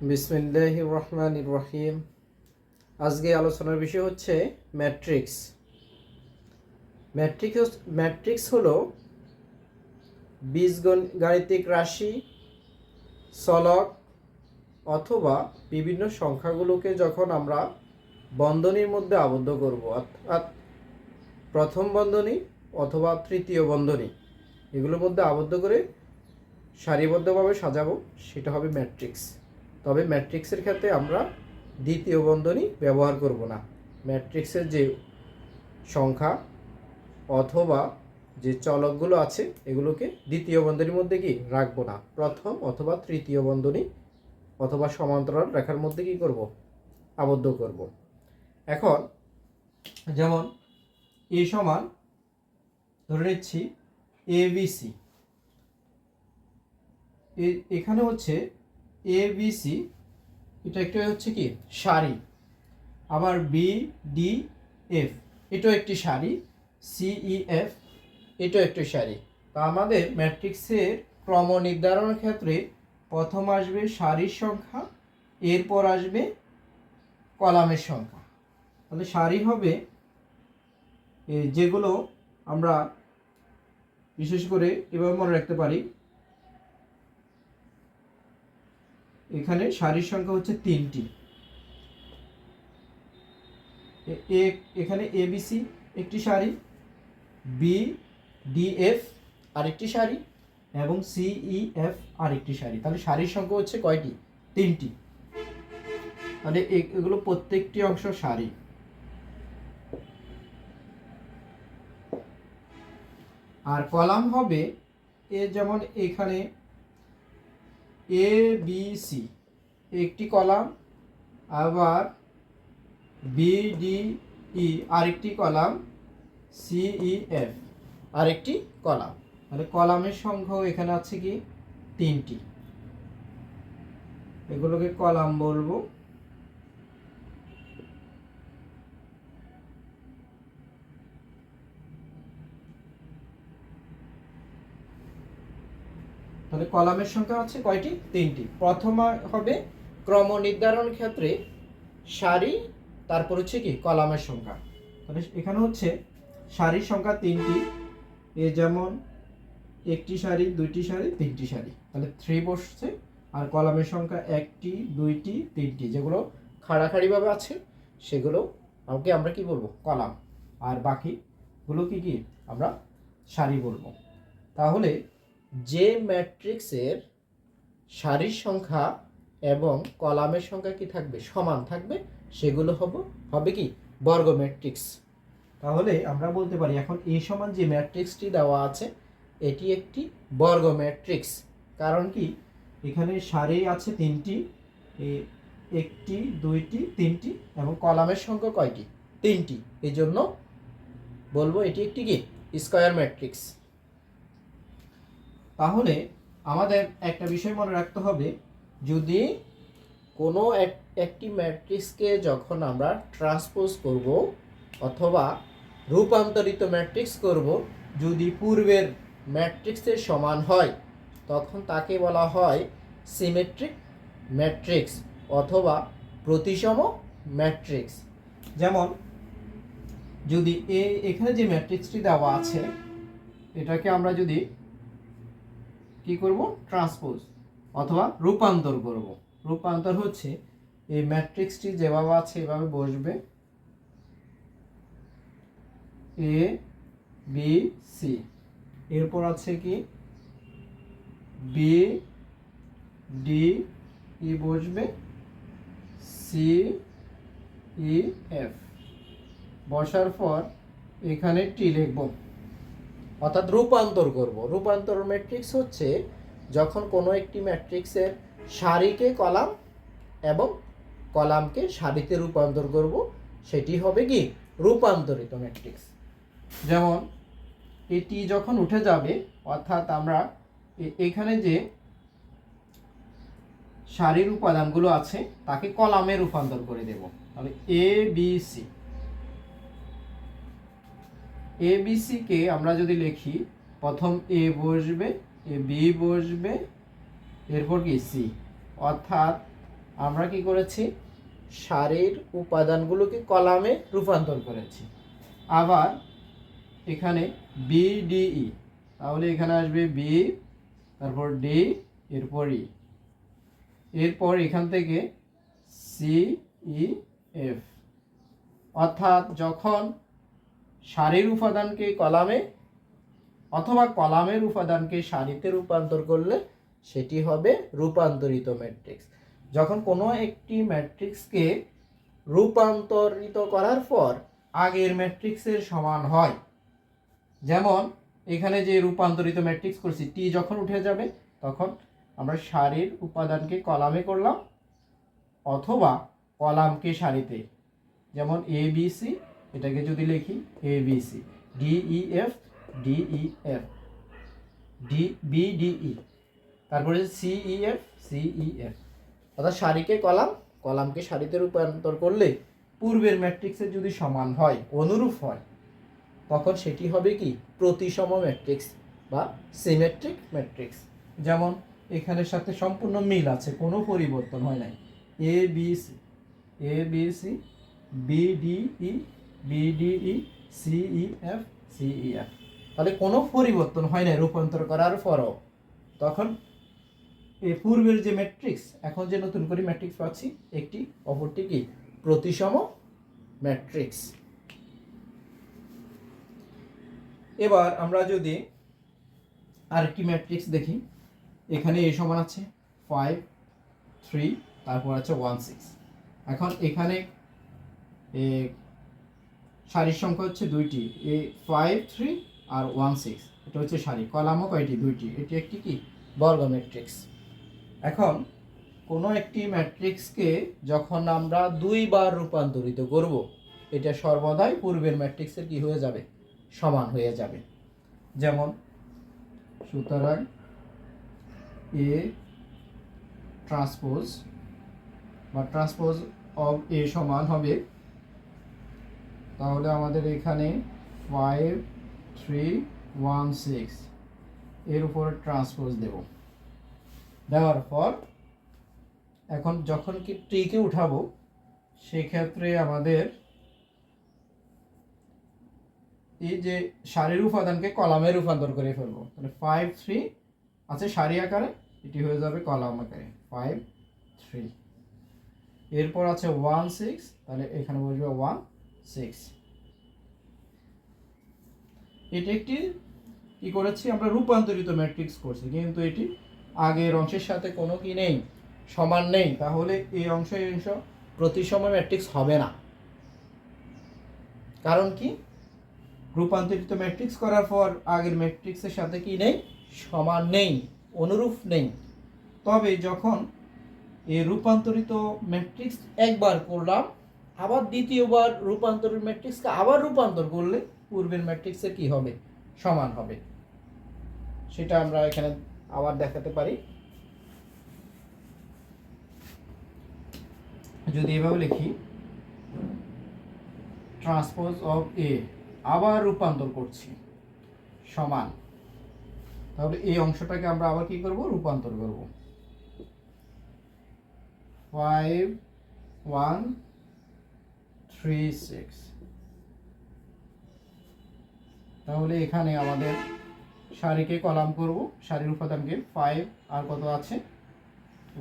বিসমিল্লাহির রহমানির রহিম। আজকে আলোচনার বিষয় হচ্ছে ম্যাট্রিক্স। ম্যাট্রিক্স হলো বীজগাণিতিক রাশি, চলক অথবা বিভিন্ন সংখ্যাগুলোকে যখন আমরা বন্ধনীর মধ্যে আবদ্ধ করব, অর্থাৎ প্রথম বন্ধনী অথবা তৃতীয় বন্ধনী, এগুলোর মধ্যে আবদ্ধ করে সারিবদ্ধভাবে সাজাবো, সেটা হবে ম্যাট্রিক্স। তবে ম্যাট্রিক্সের ক্ষেত্রে আমরা দ্বিতীয় বন্ধনী ব্যবহার করব না। ম্যাট্রিক্সের যে সংখ্যা অথবা যে চলকগুলো আছে এগুলোকে দ্বিতীয় বন্ধনীর মধ্যে কি রাখবো না, প্রথম অথবা তৃতীয় বন্ধনী অথবা সমান্তরাল রেখার মধ্যে কি করব, আবদ্ধ করব। এখন যেমন এ সমান ধরে নিচ্ছি ABC, এখানে হচ্ছে ABC, এটা একটা হচ্ছে কি সারি, আবার BDF এটাও একটি সারি, CEF এটাও একটি সারি। তা আমাদের ম্যাট্রিক্সের ক্রম নির্ধারণের ক্ষেত্রে প্রথম আসবে সারির সংখ্যা, এরপর আসবে কলামের সংখ্যা। তাহলে সারি হবে যেগুলো আমরা বিশেষ করে এভাবে মনে রাখতে পারি, এখানে সারির সংখ্যা হচ্ছে 3টি। এখানে ABC একটি সারি, BDF আরেকটি সারি এবং CEF আরেকটি সারি। তাহলে সারির সংখ্যা হচ্ছে কয়টি? 3টি। তাহলে এগুলো প্রত্যেকটি অংশ সারি। আর কলাম হবে যেমন এখানে ABC একটি কলাম, আবার BDE আরেকটি কলাম, CEF আরেকটি কলাম। তাহলে কলামের সংখ্যাও এখানে আছে কি 3টি। এগুলোকে কলাম বলবো। তাহলে কলামের সংখ্যা আছে কয়টি? 3টি। প্রথম হবে ক্রম নির্ধারণ ক্ষেত্রে সারি, তারপর হচ্ছে কি কলামের সংখ্যা। তাহলে এখানে হচ্ছে সারির সংখ্যা 3টি, যেমন একটি সারি, দুইটি সারি, 3টি সারি, তাহলে 3 বসছে। আর কলামের সংখ্যা 1টি, 2টি, 3টি, যেগুলো খাড়াখাড়িভাবে আছে সেগুলো আমরা কি বলবো? কলাম। আর বাকিগুলো কি কি আমরা সারি বলবো। তাহলে যে ম্যাট্রিক্সের সারির সংখ্যা এবং কলামের সংখ্যা কি থাকবে? সমান থাকবে, সেগুলো হবে কি বর্গ ম্যাট্রিক্স। তাহলে আমরা বলতে পারি এখন এ সমান যে ম্যাট্রিক্সটি দেওয়া আছে এটি একটি বর্গ ম্যাট্রিক্স। কারণ কি এখানে সারি আছে 3টি, 1টি, 2টি, 3টি এবং কলামের সংখ্যা কয়টি? 3টি। এই জন্য বলবো এটি একটি কি স্কয়ার ম্যাট্রিক্স। তাহলে আমাদের একটা বিষয় মনে রাখতে হবে, যদি কোনো একটি ম্যাট্রিক্সকে যখন আমরা ট্রান্সপোজ করব অথবা রূপান্তরিত ম্যাট্রিক্স করব, যদি পূর্বের ম্যাট্রিক্সের সমান হয় তখন তাকে বলা হয় সিমেট্রিক ম্যাট্রিক্স অথবা প্রতিসম ম্যাট্রিক্স। যেমন যদি এখানে যে ম্যাট্রিক্সটি দেওয়া আছে এটাকে আমরা যদি কি করব? ট্রান্সপোজ অথবা রূপান্তর করব। রূপান্তর হচ্ছে এই ম্যাট্রিক্সটি যেভাবে আছে এভাবে বসবে, ABC, এরপর আছে কি BDE বসবে, CEF বসার পর এখানে টি লিখব, অর্থাৎ রূপান্তর করব। রূপান্তর ম্যাট্রিক্স হচ্ছে যখন কোনো একটি ম্যাট্রিক্সের সারিকে কলাম এবং কলামকে সারিতে রূপান্তর করব, সেটি হবে কি রূপান্তরিত ম্যাট্রিক্স। যেমন এটি যখন উঠে যাবে, অর্থাৎ আমরা এখানে যে সারির উপাদানগুলো আছে তাকে কলামে রূপান্তর করে দেব। তাহলে ABC কে আমরা যদি লিখি, প্রথম A বসবে, B বসবে, এরপর কি C, অর্থাৎ আমরা কি করেছি, সারির উপাদানগুলোকে কলামে রূপান্তর করেছি। আবার এখানে বিডিই, তাহলে এখানে আসবে বি, তারপর ডি, এরপর ই, এরপর এখান থেকে সি ই এফ। অর্থাৎ যখন সারির উপাদানকে কলামে অথবা কলামের উপাদানকে সারিতে রূপান্তর করলে সেটি হবে রূপান্তরিত ম্যাট্রিক্স। যখন কোনো একটি ম্যাট্রিক্সকে রূপান্তরিত করার পর আগের ম্যাট্রিক্সের সমান হয়, যেমন এখানে যে রূপান্তরিত ম্যাট্রিক্স করছি টি যখন উঠে যাবে তখন আমরা সারির উপাদানকে কলামে করলাম অথবা কলামকে সারিতে, যেমন এ বি সি, এটাকে যদি লিখি A B C, D E F D E F, D B D E, তারপরে সিই এফ সিই এফ। অর্থাৎ সারিকে কলাম, কলামকে সারিতে রূপান্তর করলে পূর্বের ম্যাট্রিক্সের যদি সমান হয়, অনুরূপ হয়, তখন সেটি হবে কি প্রতিসম ম্যাট্রিক্স বা সিমেট্রিক ম্যাট্রিক্স। যেমন এখানের সাথে সম্পূর্ণ মিল আছে, কোনো পরিবর্তন হয় নাই, A B C, A B C, B D E, B D E, C E F C E F, তাহলে কোনো পরিবর্তন হয় না রূপান্তর করার পরও। তখন এই পূর্বের যে ম্যাট্রিক্স, এখন যে নতুন করে ম্যাট্রিক্স পাচ্ছি, একটি অপরটি কি প্রতিসম ম্যাট্রিক্স। এবার আমরা যদি আরেকটি ম্যাট্রিক্স দেখি, এখানে এ সমান আছে 5 3, তারপর আছে 1 6। এখন এখানে সারির সংখ্যা হচ্ছে দুইটি, এ 5 3 আর 1 6, এটা হচ্ছে সারি। কলামও কয়টি? দুইটি। এটি একটি কি বর্গ ম্যাট্রিক্স। এখন কোনো একটি ম্যাট্রিক্সকে যখন আমরা দুইবার রূপান্তরিত করব, এটা সর্বদাই পূর্বের ম্যাট্রিক্সের কি হয়ে যাবে? সমান হয়ে যাবে। যেমন সুতরাং এ ট্রান্সপোজ বা ট্রান্সপোজ অফ এ সমান হবে, তাহলে আমাদের এখানে 5 3 1 6 এর উপরে ট্রান্সপোজ দেব। দেওয়ার পর এখন যখন কি টিকে উঠাবো, সেক্ষেত্রে আমাদের এই যে সারির উপাদানকে কলামে রূপান্তর করে ফেলবো। তাহলে 5 3 আছে সারি আকারে, এটি হয়ে যাবে কলাম আকারে 5 3। এরপর আছে 1 6, তাহলে এখানে বসবে 1 6। এটি একটি কি করেছি আমরা, রূপান্তরিত ম্যাট্রিক্স করছি, কিন্তু এটি আগের অংশের সাথে কোনো কি নেই, সমান নেই। তাহলে এই অংশ এই অংশ প্রতিসম ম্যাট্রিক্স হবে না। কারণ কি, রূপান্তরিত ম্যাট্রিক্স করার পর আগের ম্যাট্রিক্সের সাথে কি নেই, সমান নেই, অনুরূপ নেই। তবে যখন এই রূপান্তরিত ম্যাট্রিক্স একবার করলাম, আবার দ্বিতীয়বার রূপান্তরিত ম্যাট্রিক্সকে আবার রূপান্তর করলে পূর্বের ম্যাট্রিক্সের কি হবে? সমান হবে। সেটা আমরা এখানে আবার দেখাতে পারি। যদি এভাবে লিখি ট্রান্সপোজ অফ এ, আবার রূপান্তর করছি সমান, তাহলে এই অংশটাকে আমরা আবার কি করব? রূপান্তর করব। 5 1 3 6, তাহলে এখানে আমাদের সারিকে কলাম করব, সারির উপাদানকে 5 আর কত আছে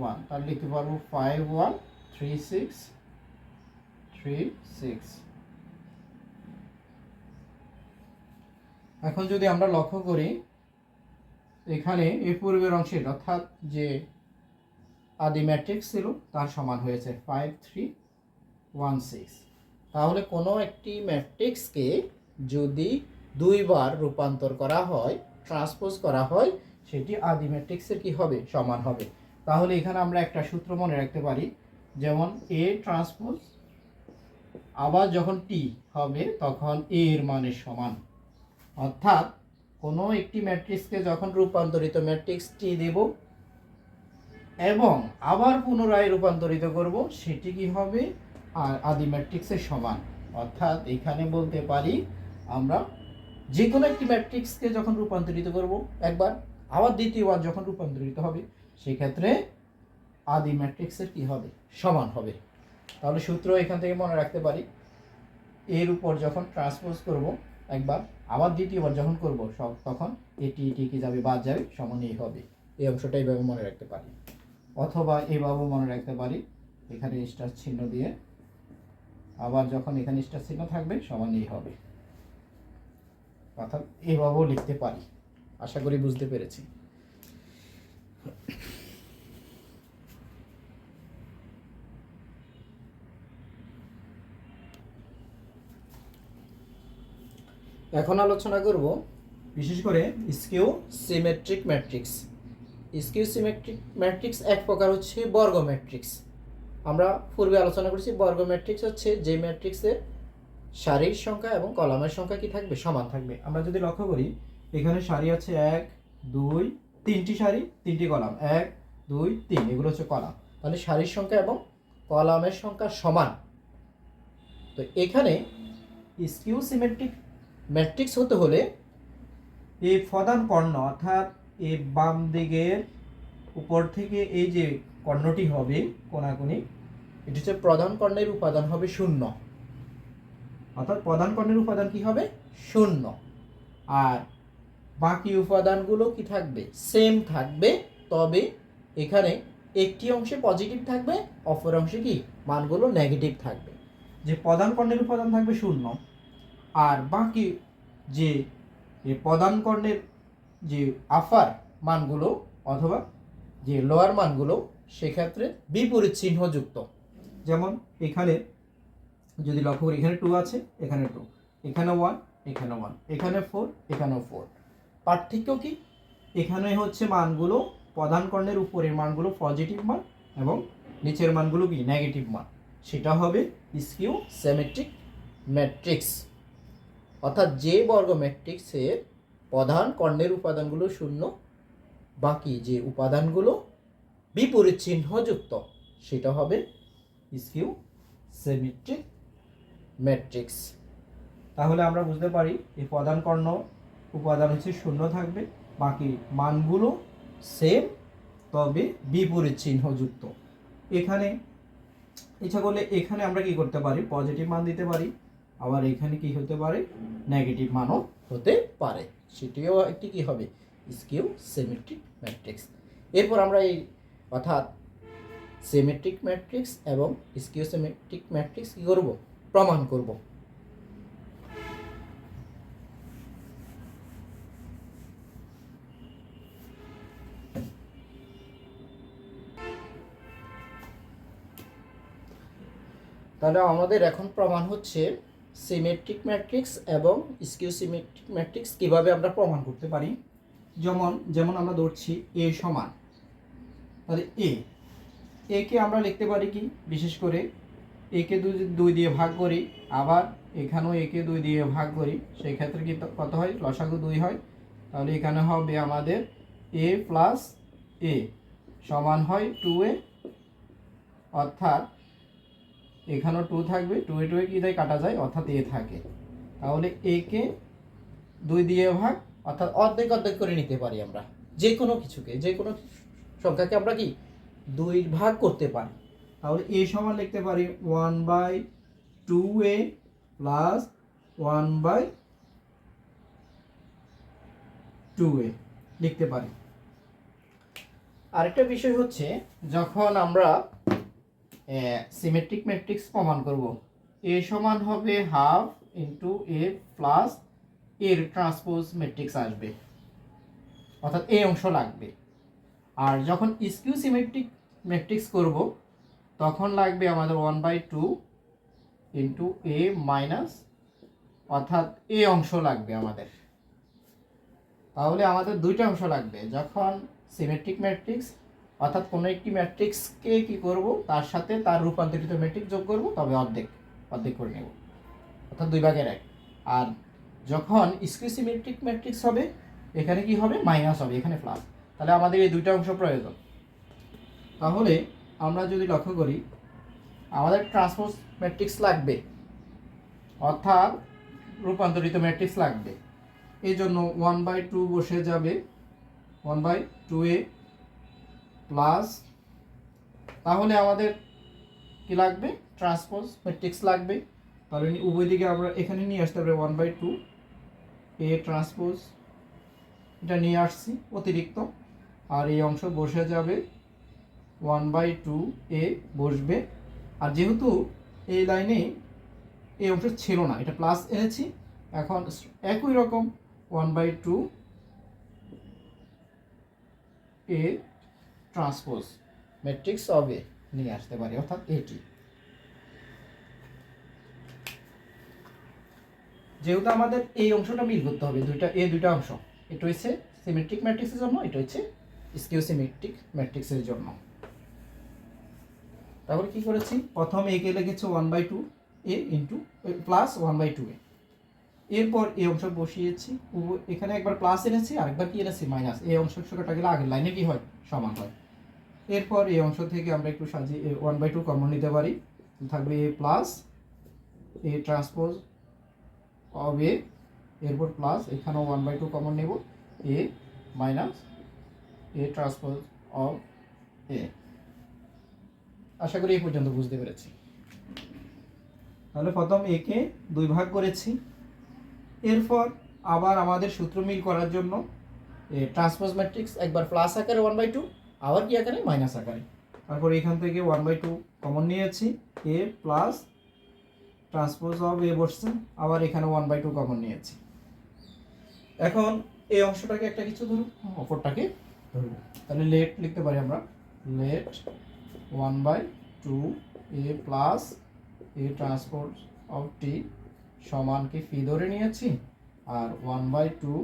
1, তাহলে লিখতে পারবো 5 1 3 6 3 6। এখন যদি আমরা লক্ষ্য করি, এখানে এই পূর্বের অংশের অর্থাৎ যে আদি ম্যাট্রিক্স ছিল তার সমান হয়েছে 5 3 1 6। তাহলে কোনো একটি ম্যাট্রিক্সকে যদি দুইবার রূপান্তর করা হয়, ট্রান্সপোজ করা হয়, সেটি আদি ম্যাট্রিক্সের কি হবে? সমান হবে। তাহলে এখানে আমরা একটা সূত্র মনে রাখতে পারি, যেমন এ ট্রান্সপোজ আবার যখন টি হবে তখন এ এর মানের সমান। অর্থাৎ কোনো একটি ম্যাট্রিক্সকে যখন রূপান্তরিত ম্যাট্রিক্স টি দেব এবং আবার পুনরায় রূপান্তরিত করব, সেটি কি হবে? আদি ম্যাট্রিক্সের সমান। অর্থাৎ এখানে বলতে পারি আমরা যে কোনো একটি ম্যাট্রিক্সকে যখন রূপান্তরিত করব একবার, আবার দ্বিতীয়বার যখন রূপান্তরিত হবে, সেক্ষেত্রে আদি ম্যাট্রিক্সের কি হবে, সমান হবে। তাহলে সূত্র এখান থেকে মনে রাখতে পারি, এর উপর যখন ট্রান্সপোজ করব একবার, আবার দ্বিতীয়বার যখন করব তখন এটি কি যাবে, বাদ যাবে, সমান এই হবে। এই অংশটা এইভাবে মনে রাখতে পারি, অথবা এইভাবে মনে রাখতে পারি, এখানে স্টার চিহ্ন দিয়ে, আবার যখন এখানে স্টার চিহ্ন থাকবে সমান এই হবে, অর্থাৎ এইভাবেও লিখতে পারি। আশা করি বুঝতে পেরেছি। এখন আলোচনা করব বিশেষ করে skew symmetric matrix. Skew symmetric matrix এক প্রকার হচ্ছে বর্গ ম্যাট্রিক্স। আমরা পূর্বে আলোচনা করেছি বর্গ ম্যাট্রিক্স হচ্ছে যে ম্যাট্রিক্সের সারির সংখ্যা এবং কলামের সংখ্যা কি থাকবে, সমান থাকবে। আমরা যদি লক্ষ্য করি, এখানে সারি আছে 1 2 3টি সারি 3টি কলাম, 1 2 3, এগুলো হচ্ছে কলাম। তাহলে সারির সংখ্যা এবং কলামের সংখ্যা সমান। তো এখানে স্কিউ সিমেট্রিক ম্যাট্রিক্স হতে হলে এই প্রধান কর্ণ, অর্থাৎ এই বাম দিকের উপর থেকে এই যে কর্ণটি হবে কোণাকুণি, এটি হচ্ছে প্রধান কর্ণের উপাদান হবে 0, অর্থাৎ প্রধান কর্ণের উপাদান কি হবে, 0। আর বাকি উপাদানগুলো কি থাকবে, সেম থাকবে। তবে এখানে একটি অংশে পজিটিভ থাকবে, অপর অংশে কি মানগুলো নেগেটিভ থাকবে। যে প্রধান কর্ণের উপাদান থাকবে 0, আর বাকি যে প্রধান কর্ণের যে আপার মানগুলো অথবা যে লোয়ার মানগুলো সেক্ষেত্রে বিপরীত চিহ্নযুক্ত। যেমন এখানে যদি লক্ষ্য করি, এখানে 2 আছে, এখানে 2, এখানে 1, এখানে 1, এখানে 4, এখানেও 4। পার্থক্য কি, এখানে হচ্ছে মানগুলো প্রধান কর্ণের উপরের মানগুলো পজিটিভ মান এবং নিচের মানগুলো কি নেগেটিভ মান। সেটা হবে স্কিউ সিমেট্রিক ম্যাট্রিক্স। অর্থাৎ যে বর্গ ম্যাট্রিক্সের প্রধান কর্ণের উপাদানগুলো 0, বাকি যে উপাদানগুলো বিপরীত চিহ্নযুক্ত, সেটা হবে স্কিউ সিমেট্রিক ম্যাট্রিক্স। তাহলে আমরা বুঝতে পারি এই প্রধান কর্ণ উপাদান হচ্ছে 0 থাকবে, বাকি মানগুলো সেম তবে বিপরীত চিহ্নযুক্ত। এখানে ইচ্ছা করলে এখানে আমরা কি করতে পারি, পজিটিভ মান দিতে পারি, আবার এখানে কি হতে পারে, নেগেটিভ মানও হতে পারে। সেটিও একটি কি হবে, স্কিউ সিমেট্রিক ম্যাট্রিক্স। এরপর আমরা এই অর্থাৎ সিমেট্রিক ম্যাট্রিক্স এবং স্কিউ সিমেট্রিক ম্যাট্রিক্স কি করব, প্রমাণ করব। তাহলে আমাদের এখন প্রমাণ হচ্ছে সিমেট্রিক ম্যাট্রিক্স এবং স্কিউ সিমেট্রিক ম্যাট্রিক্স কিভাবে আমরা প্রমাণ করতে পারি। যেমন আমরা ধরছি এ সমান, তাহলে এ কে আমরা লিখতে পারি কি, বিশেষ করে একে 2 দিয়ে ভাগ করি, আবার এখানেও একে 2 দিয়ে ভাগ করি, সেই ক্ষেত্রে কি কত হয়, লসাগু 2 হয়। তাহলে এখানে হবে আমাদের a প্লাস a সমান হয় 2a, অর্থাৎ এখানেও 2 থাকবে, 2 কি দেয়, কাটা যায়, অর্থাৎ a থাকে। তাহলে a কে 2 দিয়ে ভাগ, অর্থাৎ অর্ধেক অর্ধেক করে নিতে পারি আমরা। যে কোনো কিছুকে, যে কোনো সংখ্যাকে আমরা কি 2 ভাগ করতে পারি। তাহলে a সমান লিখতে পারি 1/2a প্লাস 1/2a লিখতে পারি। আরেকটা বিষয় হচ্ছে, যখন আমরা সিমেট্রিক ম্যাট্রিক্স প্রমাণ করব, a সমান হবে হাফ ইন্টু a প্লাস এর ট্রান্সপোজ ম্যাট্রিক্স আসবে, অর্থাৎ এই অংশ লাগবে। আর যখন স্কিউ সিমেট্রিক ম্যাট্রিক্স করব, তখন লাগবে আমাদের 1/2 ইন্টু a মাইনাস, অর্থাৎ এই অংশ লাগবে আমাদের। তাহলে আমাদের দুইটা অংশ লাগবে। যখন সিমেট্রিক ম্যাট্রিক্স, অর্থাৎ কোনো একটি ম্যাট্রিক্সকে কি করব, তার সাথে তার রূপান্তরিত ম্যাট্রিক্স যোগ করব, তবে অর্ধেক করে নেব, অর্থাৎ 2/1। আর যখন স্কিউ সিমেট্রিক ম্যাট্রিক্স হবে, এখানে কি হবে, মাইনাস হবে, এখানে প্লাস। তাহলে আমাদের এই দুইটা অংশ প্রয়োজন। তাহলে আমরা যদি লক্ষ্য করি, আমাদের ট্রান্সপোজ ম্যাট্রিক্স লাগবে, অর্থাৎ রূপান্তরিত ম্যাট্রিক্স লাগবে। এই জন্য 1/2 বসে যাবে, 1/2a প্লাস তাহলে আমাদের কি লাগবে, ট্রান্সপোজ ম্যাট্রিক্স লাগবে। তাহলে উভয় দিকে আমরা এখানে নিয়ে আসতে পারি 1/2 এ ট্রান্সপোজ, এটা নিয়ে আসছি অতিরিক্ত, আর এই অংশ বসে যাবে 1/2 এ বসবে। আর যেহেতু এই লাইনে এই অংশ ছিল না, এটা প্লাস এনেছি, এখন একই রকম 1/2 এ ট্রান্সপোজ ম্যাট্রিক্স অফ এ নিয়ে আসতে পারি, অর্থাৎ এটি। যেহেতু আমাদের এই অংশটা মিল করতে হবে, দুইটা অংশ, এটা হচ্ছে সিমেট্রিক ম্যাট্রিক্সের জন্য, এটা হচ্ছে স্কিউ সিমেট্রিক ম্যাট্রিক্সের জন্য। তারপরে কি করেছি, প্রথম এ কে লিখেছি 1/2 এ ইন্টু প্লাস 1/2 এ, এরপর এই অংশ বসিয়েছি, এখানে একবার প্লাস এনেছি আর একবার কি এনেছি মাইনাস, এই অংশ কাটা গেলে আগের লাইনে কি হয়, সমান হয়। এরপর এই অংশ থেকে আমরা একটু সাজিয়ে 1/2 কমন নিতে পারি, থাকবে এ প্লাস এ ট্রান্সপোজ অফ এ, এরপর প্লাস এখানেও 1/2 কমন নেব, এ মাইনাস এ ট্রান্সপোজ অফ এ। আশা করি এই পর্যন্ত বুঝতে পেরেছি। তাহলে প্রথম এ কে 2 ভাগ করেছি, এরপর আবার আমাদের সূত্র মিল করার জন্য ট্রান্সপোজ ম্যাট্রিক্স একবার প্লাস আকারে 1/2, আবার কি আকারে মাইনাস আকারে। তারপর এখান থেকে 1/2 কমন নিয়েছি, এ প্লাস ট্রান্সপোজ অফ এ বসছে, আবার এখানে 1/2 কমন নিয়েছি। এখন এই অংশটাকে একটা কিছু ধরুন, অপরটাকে ধরব, তাহলে লেট লিখতে পারি আমরা, let 1/2 A plus A transpose of T সমান কি ফি ধরে নিয়েছি, আর 1/2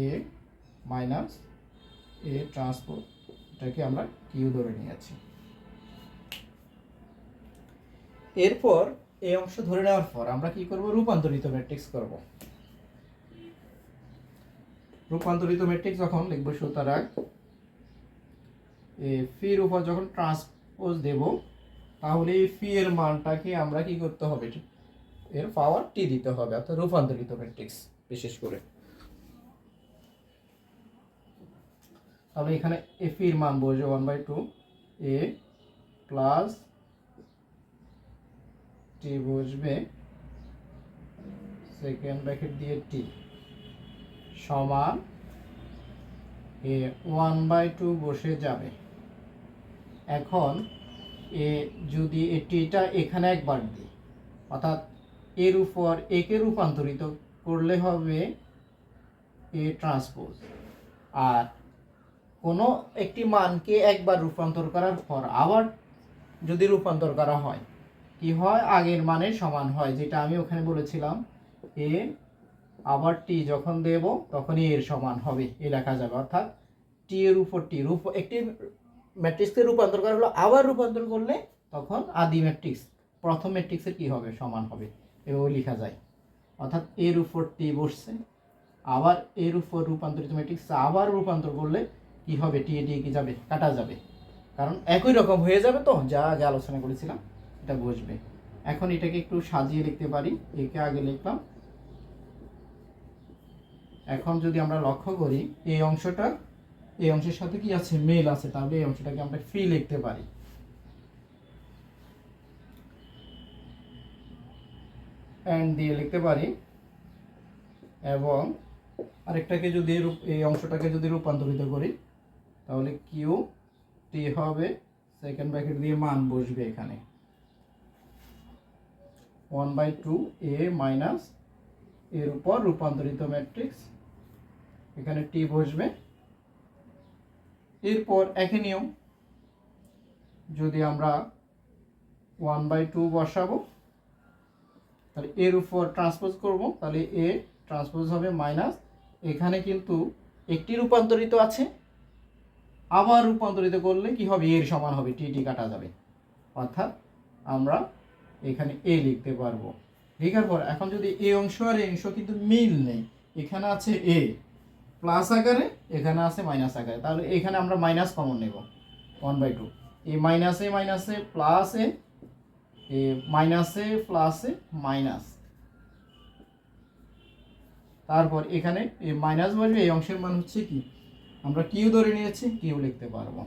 এ মাইনাস এ ট্রান্সপোজ, এটাকে আমরা কিউ ধরে নিয়েছি। এরপর এই অংশ ধরে নেওয়ার পর আমরা কি করব, রূপান্তরিত ম্যাট্রিক্স করব। রূপান্তরিত ম্যাট্রিক্স যখন লিখব, সুতরাং ফির উপর যখন ট্রান্সপোজ দেব, তাহলে এই ফি এর মানটাকে আমরা কি করতে হবে, এর পাওয়ার টি দিতে হবে, অর্থাৎ রূপান্তরিত ম্যাট্রিক্স বিশেষ করে। তাহলে এখানে এফ এর মান বসবে 1/2 এ প্লাস টি বসবে সেকেন্ড ব্র্যাকেট দিয়ে টি সমান এ 1/2 বসে যাবে। এখন এ যদি টিটা এখানে একবার দিই, অর্থাৎ এর উপর একে রূপান্তরিত করলে হবে এ ট্রান্সপোজ, আর কোনো একটি মানকে একবার রূপান্তর করার পর আবার যদি রূপান্তর করা হয়, কি হয়, আগের মানের সমান হয়, যেটা আমি ওখানে বলেছিলাম, এ আবার টি যখন দেব তখনই এর সমান হবে, এ লেখা যাবে। অর্থাৎ টি এর উপর টি একটি ম্যাট্রিক্সকে রূপান্তর করা হলো, আবার রূপান্তর করলে তখন আদি ম্যাট্রিক্স প্রথম ম্যাট্রিক্সের কি হবে, সমান হবে, এভাবে লেখা যায়। অর্থাৎ এর উপর টি বসছে, আবার এর উপর রূপান্তরিত ম্যাট্রিক্স আবার রূপান্তর করলে কি হবে, টি এ টি কি যাবে, কাটা যাবে, কারণ একই রকম হয়ে যাবে, তো যা আগে আলোচনা করেছিলাম এটা বসবে। এখন এটাকে একটু সাজিয়ে লিখতে পারি, একে আগে লিখলাম। এখন যদি আমরা লক্ষ্য করি এই অংশটা এই অংশের সাথে কি আছে, মেল আছে, তাহলে এই অংশটাকে আমরা ফি লিখতে পারি। এন্ড দিয়ে লিখতে পারি, এবং আরেকটাকে যদি এই অংশটাকে যদি রূপান্তরিত করি, তাহলে কিউ টি হবে সেকেন্ড ব্র্যাকেট দিয়ে মান বসবে এখানে 1/2 এ মাইনাস এর উপর রূপান্তরিত ম্যাট্রিক্স, এখানে টি বসবে। এরপর একই নিয়ম, যদি আমরা 1/2 বসাবো, তাহলে এর উপর ট্রান্সপোজ করব, তাহলে এ ট্রান্সপোজ হবে মাইনাস, এখানে কিন্তু একটি রূপান্তরিত আছে, আবার রূপান্তরিত করলে কি হবে, এর সমান হবে, টি টি কাটা যাবে, অর্থাৎ আমরা এখানে এ লিখতে পারবো। লেখার পর এখন যদি এই অংশ আর এই অংশ কিন্তু মিল নেই, এখানে আছে এ প্লাস আকারে, এখানে আছে মাইনাস আকারে, তাহলে এখানে আমরা মাইনাস কমন নেব 1/2, এই মাইনাসে মাইনাসে প্লাস এ মাইনাসে প্লাসে মাইনাস, তারপর এখানে এই মাইনাস বসবে, এই অংশের মান হচ্ছে কি, আমরা কিউ ধরে নিয়েছি, কিউ লিখতে পারবো।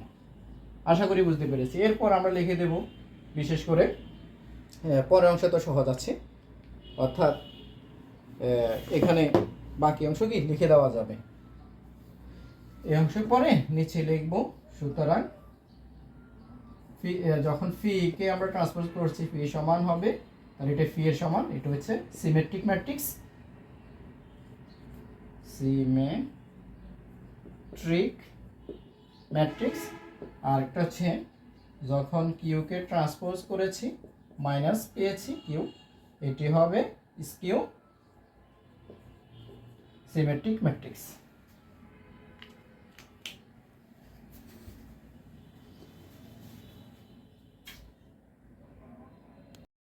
আশা করি বুঝতে পেরেছি। এরপর আমরা লিখে দেব বিশেষ করে পরের অংশ তো সহজ আছে, অর্থাৎ এখানে বাকি অংশ কি লিখে দেওয়া যাবে। এই অংশ পরে নিচে লিখব সুতরাং ফি, যখন ফি কে আমরা ট্রান্সপোজ করছি ফি সমান হবে, আর এটা ফি এর সমান, এটা হচ্ছে সিমেট্রিক ম্যাট্রিক্স, সিমেট্রিক ম্যাট্রিক্স। আর একটা হচ্ছে যখন কিউ কে ট্রান্সপোজ করেছি মাইনাস পেয়েছি কিউ, এটি হবে স্কিউ সিমেট্রিক ম্যাট্রিক্স।